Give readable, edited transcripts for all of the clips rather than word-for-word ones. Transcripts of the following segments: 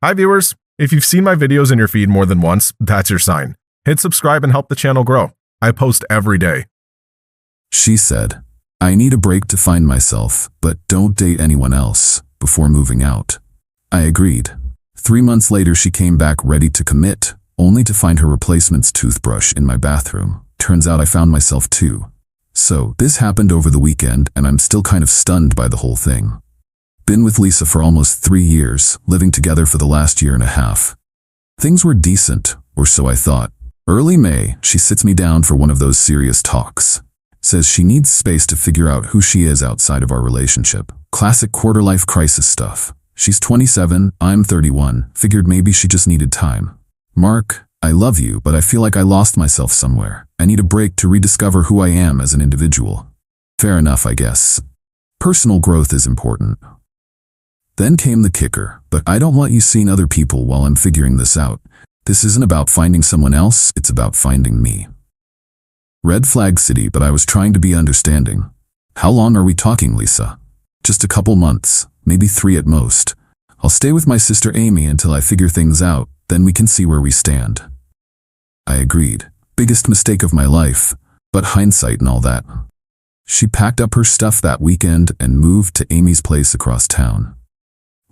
Hi viewers! If you've seen my videos in your feed more than once, that's your sign. Hit subscribe and help the channel grow. I post every day. She said, I need a break to find myself, but don't date anyone else before moving out. I agreed. 3 months later, she came back ready to commit, only to find her replacement's toothbrush in my bathroom. Turns out I found myself too. So, this happened over the weekend, and I'm still kind of stunned by the whole thing. Been with Lisa for almost 3 years, living together for the last year and a half. Things were decent, or so I thought. Early May, she sits me down for one of those serious talks. Says she needs space to figure out who she is outside of our relationship. Classic quarter-life crisis stuff. She's 27, I'm 31, figured maybe she just needed time. Mark, I love you, but I feel like I lost myself somewhere. I need a break to rediscover who I am as an individual. Fair enough, I guess. Personal growth is important. Then came the kicker, but I don't want you seeing other people while I'm figuring this out. This isn't about finding someone else, it's about finding me. Red flag city, but I was trying to be understanding. How long are we talking, Lisa? Just a couple months, maybe 3 at most. I'll stay with my sister Amy until I figure things out, then we can see where we stand. I agreed. Biggest mistake of my life, but hindsight and all that. She packed up her stuff that weekend and moved to Amy's place across town.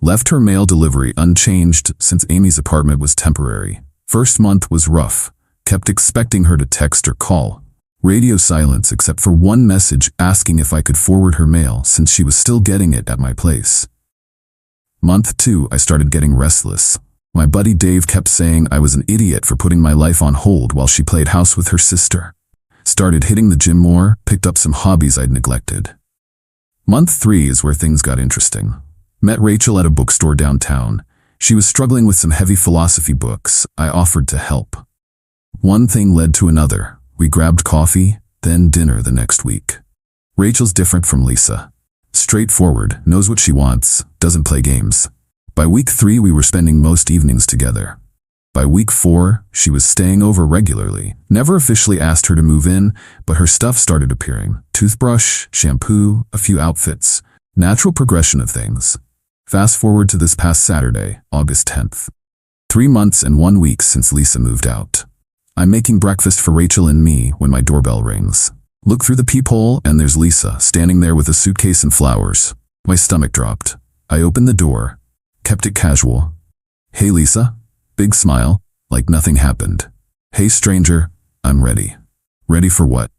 Left her mail delivery unchanged since Amy's apartment was temporary. First month was rough. Kept expecting her to text or call. Radio silence except for one message asking if I could forward her mail since she was still getting it at my place. Month 2, I started getting restless. My buddy Dave kept saying I was an idiot for putting my life on hold while she played house with her sister. Started hitting the gym more, picked up some hobbies I'd neglected. Month 3 is where things got interesting. Met Rachel at a bookstore downtown. She was struggling with some heavy philosophy books. I offered to help. One thing led to another. We grabbed coffee, then dinner the next week. Rachel's different from Lisa. Straightforward, knows what she wants, doesn't play games. By week 3, we were spending most evenings together. By week 4, she was staying over regularly. Never officially asked her to move in, but her stuff started appearing. Toothbrush, shampoo, a few outfits. Natural progression of things. Fast forward to this past Saturday, August 10th. 3 months and 1 week since Lisa moved out. I'm making breakfast for Rachel and me when my doorbell rings. Look through the peephole and there's Lisa standing there with a suitcase and flowers. My stomach dropped. I opened the door. Kept it casual. Hey Lisa. Big smile, like nothing happened. Hey stranger, I'm ready. Ready for what?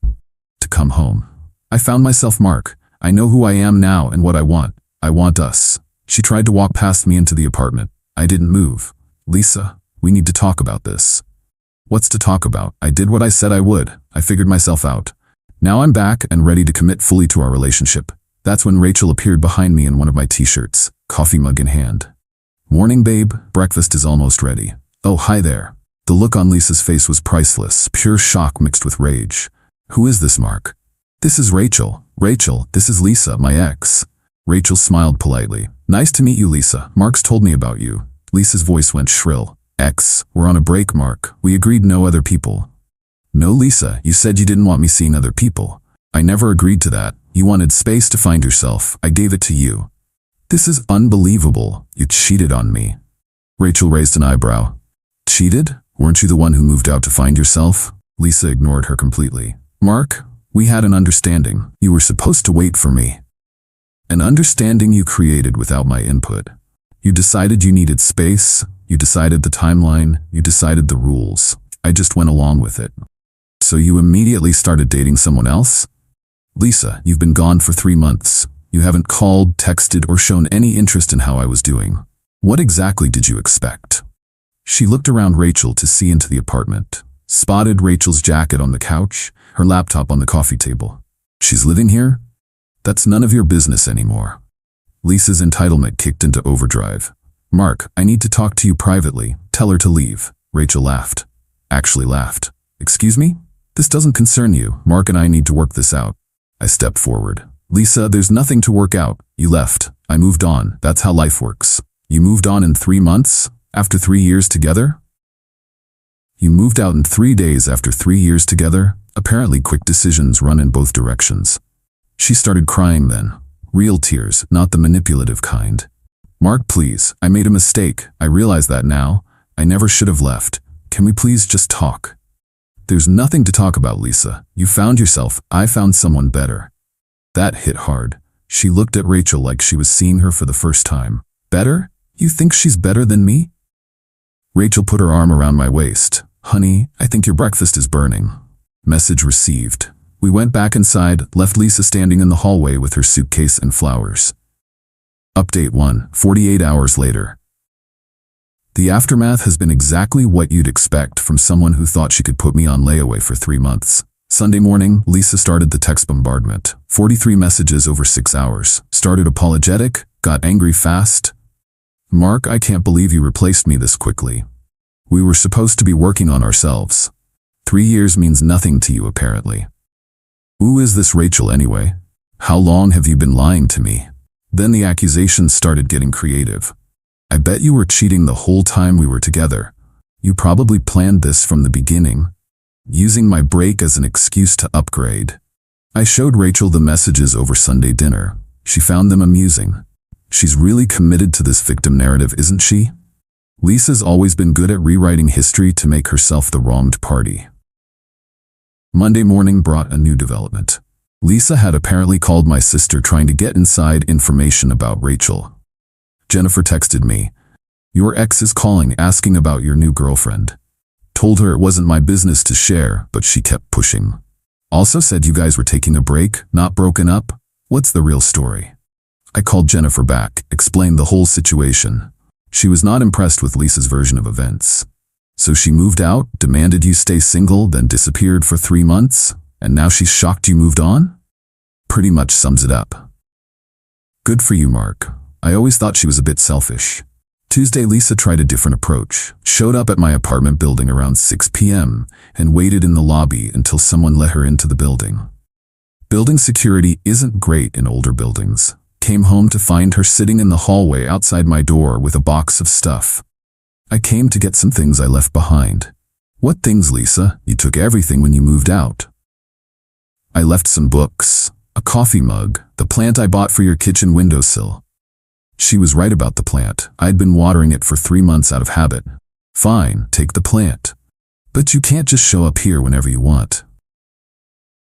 To come home. I found myself, Mark. I know who I am now and what I want. I want us. She tried to walk past me into the apartment. I didn't move. Lisa, we need to talk about this. What's to talk about? I did what I said I would. I figured myself out. Now I'm back and ready to commit fully to our relationship. That's when Rachel appeared behind me in one of my t-shirts, coffee mug in hand. Morning, babe. Breakfast is almost ready. Oh, hi there. The look on Lisa's face was priceless, pure shock mixed with rage. Who is this, Mark? This is Rachel. Rachel, this is Lisa, my ex. Rachel smiled politely. Nice to meet you, Lisa. Mark's told me about you. Lisa's voice went shrill. Ex, we're on a break, Mark. We agreed no other people. No, Lisa, you said you didn't want me seeing other people. I never agreed to that. You wanted space to find yourself. I gave it to you. This is unbelievable. You cheated on me. Rachel raised an eyebrow. Cheated? Weren't you the one who moved out to find yourself? Lisa ignored her completely. Mark, we had an understanding. You were supposed to wait for me. An understanding you created without my input. You decided you needed space. You decided the timeline. You decided the rules. I just went along with it. So you immediately started dating someone else? Lisa, you've been gone for 3 months. You haven't called, texted, or shown any interest in how I was doing. What exactly did you expect? She looked around Rachel to see into the apartment. Spotted Rachel's jacket on the couch, her laptop on the coffee table. She's living here? That's none of your business anymore. Lisa's entitlement kicked into overdrive. Mark, I need to talk to you privately. Tell her to leave. Rachel laughed. Actually laughed. Excuse me? This doesn't concern you. Mark and I need to work this out. I stepped forward. Lisa, there's nothing to work out. You left. I moved on. That's how life works. You moved on in 3 months? After 3 years together? You moved out in 3 days after 3 years together? Apparently quick decisions run in both directions. She started crying then. Real tears, not the manipulative kind. Mark, please, I made a mistake. I realize that now. I never should have left. Can we please just talk? There's nothing to talk about, Lisa. You found yourself. I found someone better. That hit hard. She looked at Rachel like she was seeing her for the first time. Better? You think she's better than me? Rachel put her arm around my waist. Honey, I think your breakfast is burning. Message received. We went back inside, left Lisa standing in the hallway with her suitcase and flowers. Update 1, 48 hours later. The aftermath has been exactly what you'd expect from someone who thought she could put me on layaway for 3 months. Sunday morning, Lisa started the text bombardment. 43 messages over 6 hours. Started apologetic, got angry fast. Mark, I can't believe you replaced me this quickly. We were supposed to be working on ourselves. 3 years means nothing to you, apparently. Who is this Rachel anyway? How long have you been lying to me? Then the accusations started getting creative. I bet you were cheating the whole time we were together. You probably planned this from the beginning, using my break as an excuse to upgrade. I showed Rachel the messages over Sunday dinner. She found them amusing. She's really committed to this victim narrative, isn't she? Lisa's always been good at rewriting history to make herself the wronged party. Monday morning brought a new development. Lisa had apparently called my sister trying to get inside information about Rachel. Jennifer texted me, "Your ex is calling asking about your new girlfriend." Told her it wasn't my business to share, but she kept pushing. Also said you guys were taking a break, not broken up. What's the real story? I called Jennifer back, explained the whole situation. She was not impressed with Lisa's version of events. So she moved out, demanded you stay single, then disappeared for 3 months, and now she's shocked you moved on? Pretty much sums it up. Good for you, Mark. I always thought she was a bit selfish. Tuesday, Lisa tried a different approach. Showed up at my apartment building around 6 p.m. and waited in the lobby until someone let her into the building. Building security isn't great in older buildings. Came home to find her sitting in the hallway outside my door with a box of stuff. I came to get some things I left behind. What things, Lisa? You took everything when you moved out. I left some books, a coffee mug, the plant I bought for your kitchen windowsill. She was right about the plant. I'd been watering it for 3 months out of habit. Fine, take the plant. But you can't just show up here whenever you want.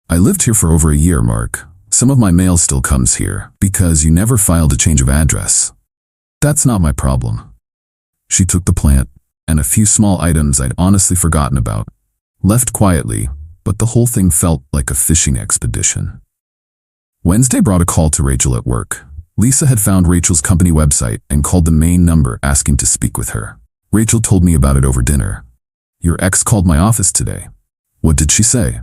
I lived here for over a year, Mark. Some of my mail still comes here, because you never filed a change of address. That's not my problem. She took the plant, and a few small items I'd honestly forgotten about. Left quietly, but the whole thing felt like a fishing expedition. Wednesday brought a call to Rachel at work. Lisa had found Rachel's company website and called the main number asking to speak with her. Rachel told me about it over dinner. Your ex called my office today. What did she say?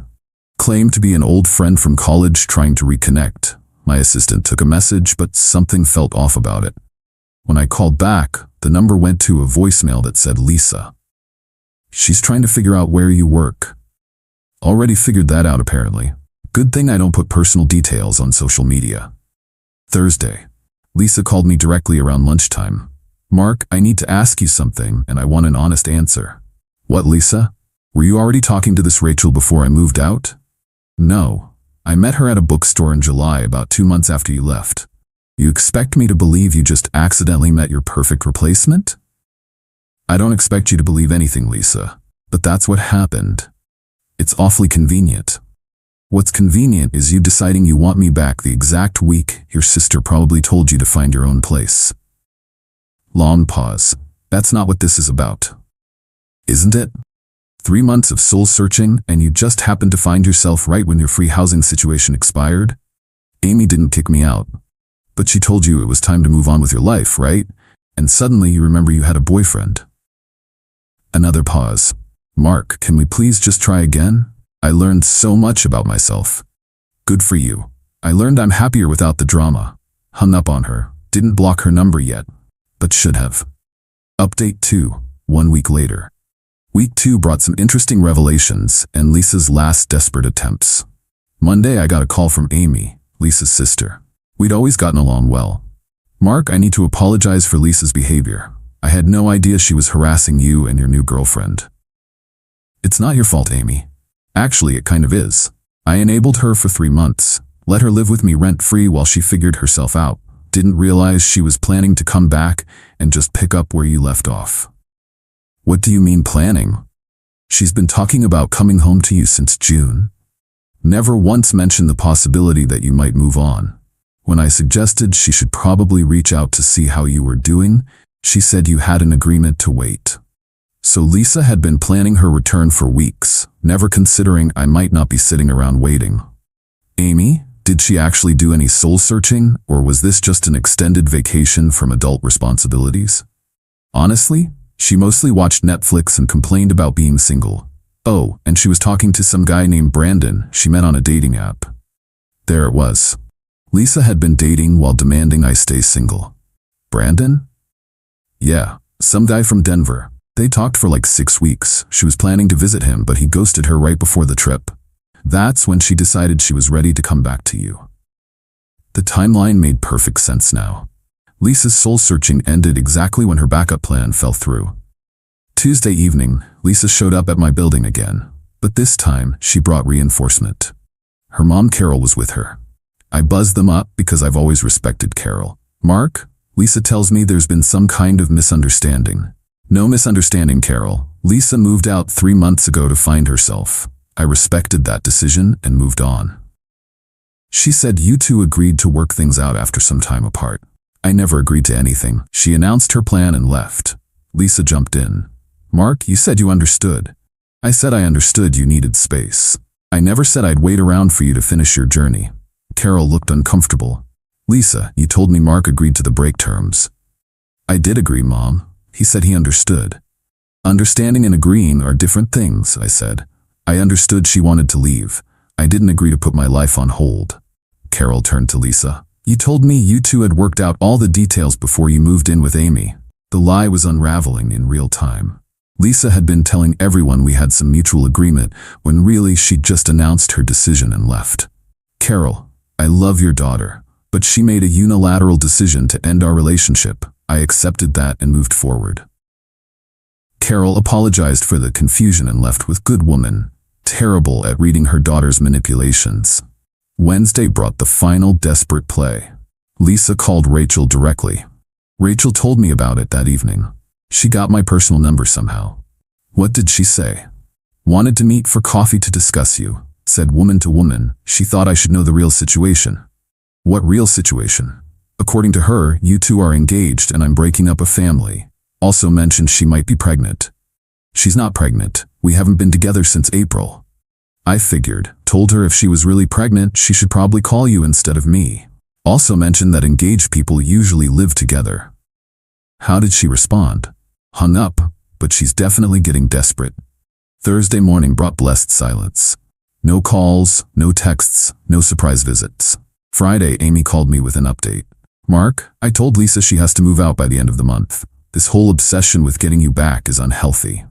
Claimed to be an old friend from college trying to reconnect. My assistant took a message, but something felt off about it. When I called back, the number went to a voicemail that said Lisa. She's trying to figure out where you work. Already figured that out, apparently. Good thing I don't put personal details on social media. Thursday. Lisa called me directly around lunchtime. Mark, I need to ask you something, and I want an honest answer. What, Lisa? Were you already talking to this Rachel before I moved out? No. I met her at a bookstore in July, about 2 months after you left. You expect me to believe you just accidentally met your perfect replacement? I don't expect you to believe anything, Lisa, but that's what happened. It's awfully convenient. What's convenient is you deciding you want me back the exact week your sister probably told you to find your own place. Long pause. That's not what this is about. Isn't it? 3 months of soul searching and you just happened to find yourself right when your free housing situation expired? Amy didn't kick me out, but she told you it was time to move on with your life, right? And suddenly you remember you had a boyfriend. Another pause. Mark, can we please just try again? I learned so much about myself. Good for you. I learned I'm happier without the drama. Hung up on her. Didn't block her number yet, but should have. Update 2, 1 week later. Week 2 brought some interesting revelations and Lisa's last desperate attempts. Monday, I got a call from Amy, Lisa's sister. We'd always gotten along well. Mark, I need to apologize for Lisa's behavior. I had no idea she was harassing you and your new girlfriend. It's not your fault, Amy. Actually, it kind of is. I enabled her for 3 months, let her live with me rent-free while she figured herself out. Didn't realize she was planning to come back and just pick up where you left off. What do you mean planning? She's been talking about coming home to you since June. Never once mentioned the possibility that you might move on. When I suggested she should probably reach out to see how you were doing, she said you had an agreement to wait. So Lisa had been planning her return for weeks, never considering I might not be sitting around waiting. Amy, did she actually do any soul searching, or was this just an extended vacation from adult responsibilities? Honestly, she mostly watched Netflix and complained about being single. Oh, and she was talking to some guy named Brandon she met on a dating app. There it was. Lisa had been dating while demanding I stay single. Brandon? Yeah, some guy from Denver. They talked for like 6 weeks. She was planning to visit him, but he ghosted her right before the trip. That's when she decided she was ready to come back to you. The timeline made perfect sense now. Lisa's soul-searching ended exactly when her backup plan fell through. Tuesday evening, Lisa showed up at my building again, but this time she brought reinforcement. Her mom Carol was with her. I buzzed them up because I've always respected Carol. Mark, Lisa tells me there's been some kind of misunderstanding. No misunderstanding, Carol. Lisa moved out 3 months ago to find herself. I respected that decision and moved on. She said you two agreed to work things out after some time apart. I never agreed to anything. She announced her plan and left. Lisa jumped in. Mark, you said you understood. I said I understood you needed space. I never said I'd wait around for you to finish your journey. Carol looked uncomfortable. Lisa, you told me Mark agreed to the break terms. I did agree, Mom. He said he understood. Understanding and agreeing are different things, I said. I understood she wanted to leave. I didn't agree to put my life on hold. Carol turned to Lisa. You told me you two had worked out all the details before you moved in with Amy. The lie was unraveling in real time. Lisa had been telling everyone we had some mutual agreement when really she'd just announced her decision and left. Carol, I love your daughter, but she made a unilateral decision to end our relationship. I accepted that and moved forward. Carol apologized for the confusion and left with good woman, terrible at reading her daughter's manipulations. Wednesday brought the final desperate play. Lisa called Rachel directly. Rachel told me about it that evening. She got my personal number somehow. What did she say? Wanted to meet for coffee to discuss you, said woman to woman. She thought I should know the real situation. What real situation? According to her, you two are engaged and I'm breaking up a family. Also mentioned she might be pregnant. She's not pregnant. We haven't been together since April. I figured, told her if she was really pregnant, she should probably call you instead of me. Also mentioned that engaged people usually live together. How did she respond? Hung up, but she's definitely getting desperate. Thursday morning brought blessed silence. No calls, no texts, no surprise visits. Friday, Amy called me with an update. Mark, I told Lisa she has to move out by the end of the month. This whole obsession with getting you back is unhealthy.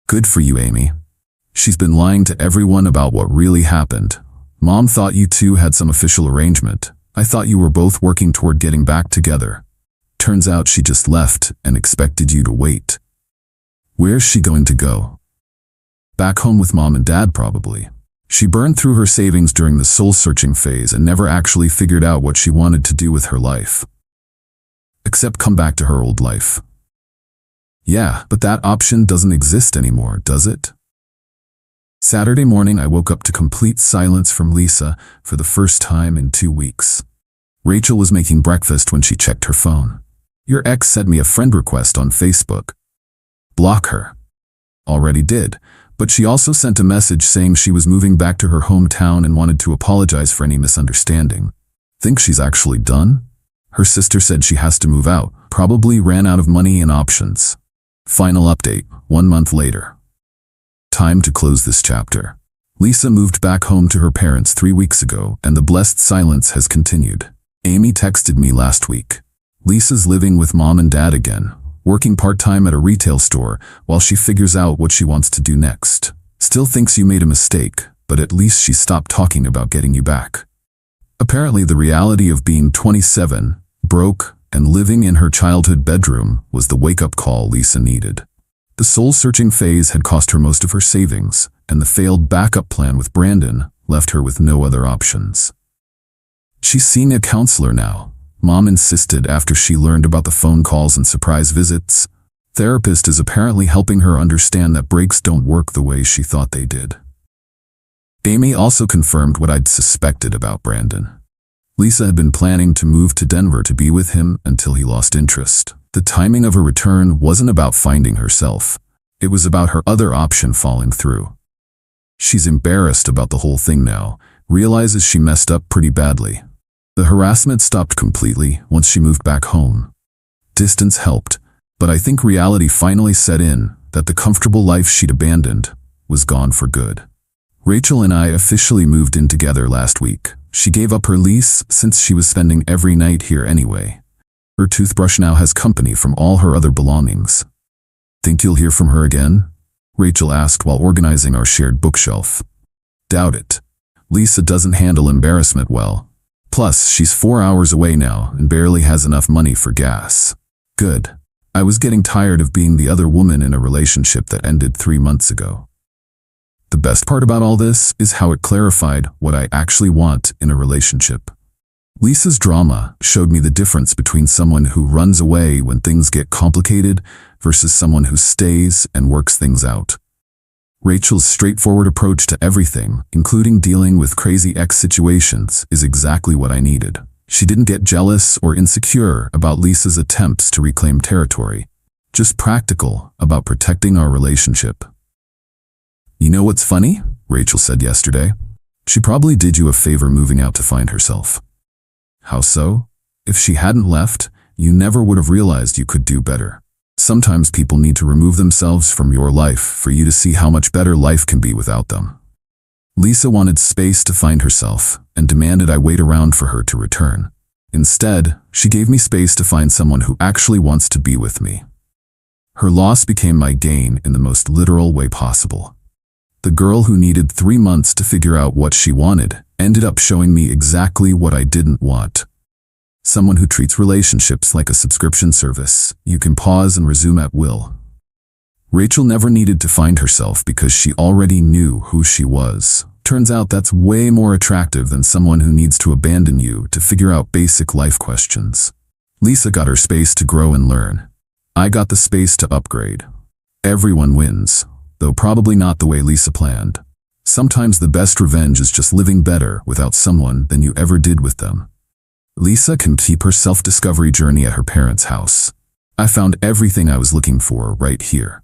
Good for you, Amy. She's been lying to everyone about what really happened. Mom thought you two had some official arrangement. I thought you were both working toward getting back together. Turns out she just left and expected you to wait. Where's she going to go? Back home with Mom and Dad, probably. She burned through her savings during the soul-searching phase and never actually figured out what she wanted to do with her life. Except come back to her old life. Yeah, but that option doesn't exist anymore, does it? Saturday morning, I woke up to complete silence from Lisa for the first time in 2 weeks. Rachel was making breakfast when she checked her phone. Your ex sent me a friend request on Facebook. Block her. Already did, but she also sent a message saying she was moving back to her hometown and wanted to apologize for any misunderstanding. Think she's actually done? Her sister said she has to move out, probably ran out of money and options. Final update, 1 month later. Time to close this chapter. Lisa moved back home to her parents 3 weeks ago, and the blessed silence has continued. Amy texted me last week. Lisa's living with Mom and Dad again, working part-time at a retail store while she figures out what she wants to do next. Still thinks you made a mistake, but at least she stopped talking about getting you back. Apparently the reality of being 27, broke, and living in her childhood bedroom was the wake-up call Lisa needed. The soul-searching phase had cost her most of her savings, and the failed backup plan with Brandon left her with no other options. She's seeing a counselor now, Mom insisted after she learned about the phone calls and surprise visits. Therapist is apparently helping her understand that breaks don't work the way she thought they did. Amy also confirmed what I'd suspected about Brandon. Lisa had been planning to move to Denver to be with him until he lost interest. The timing of her return wasn't about finding herself. It was about her other option falling through. She's embarrassed about the whole thing now, realizes she messed up pretty badly. The harassment stopped completely once she moved back home. Distance helped, but I think reality finally set in that the comfortable life she'd abandoned was gone for good. Rachel and I officially moved in together last week. She gave up her lease since she was spending every night here anyway. Her toothbrush now has company from all her other belongings. Think you'll hear from her again? Rachel asked while organizing our shared bookshelf. Doubt it. Lisa doesn't handle embarrassment well. Plus, she's 4 hours away now and barely has enough money for gas. Good. I was getting tired of being the other woman in a relationship that ended 3 months ago. The best part about all this is how it clarified what I actually want in a relationship. Lisa's drama showed me the difference between someone who runs away when things get complicated versus someone who stays and works things out. Rachel's straightforward approach to everything, including dealing with crazy ex situations, is exactly what I needed. She didn't get jealous or insecure about Lisa's attempts to reclaim territory, just practical about protecting our relationship. You know what's funny? Rachel said yesterday. She probably did you a favor moving out to find herself. How so? If she hadn't left, you never would have realized you could do better. Sometimes people need to remove themselves from your life for you to see how much better life can be without them. Lisa wanted space to find herself and demanded I wait around for her to return. Instead, she gave me space to find someone who actually wants to be with me. Her loss became my gain in the most literal way possible. The girl who needed 3 months to figure out what she wanted ended up showing me exactly what I didn't want. Someone who treats relationships like a subscription service. You can pause and resume at will. Rachel never needed to find herself because she already knew who she was. Turns out that's way more attractive than someone who needs to abandon you to figure out basic life questions. Lisa got her space to grow and learn. I got the space to upgrade. Everyone wins, though probably not the way Lisa planned. Sometimes the best revenge is just living better without someone than you ever did with them. Lisa can keep her self-discovery journey at her parents' house. I found everything I was looking for right here.